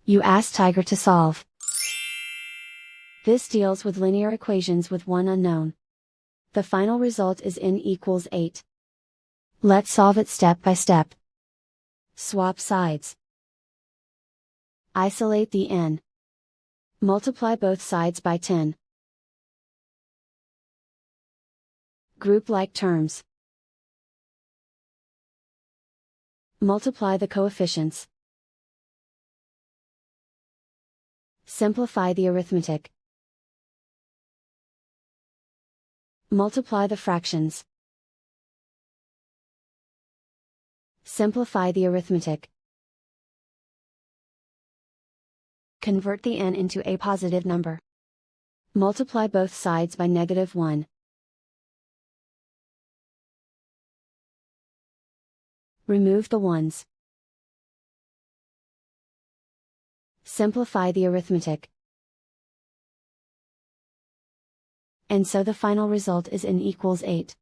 You ask Tiger to solve. This deals with linear equations with one unknown. The final result is n equals 8. Let's solve it step by step. Swap sides. Isolate the n. Multiply both sides by 10. Group like terms. Multiply the coefficients. Simplify the arithmetic. Multiply the fractions. Simplify the arithmetic. Convert the n into a positive number. Multiply both sides by -1. Remove the ones. Simplify the arithmetic. And so the final result is n equals 8.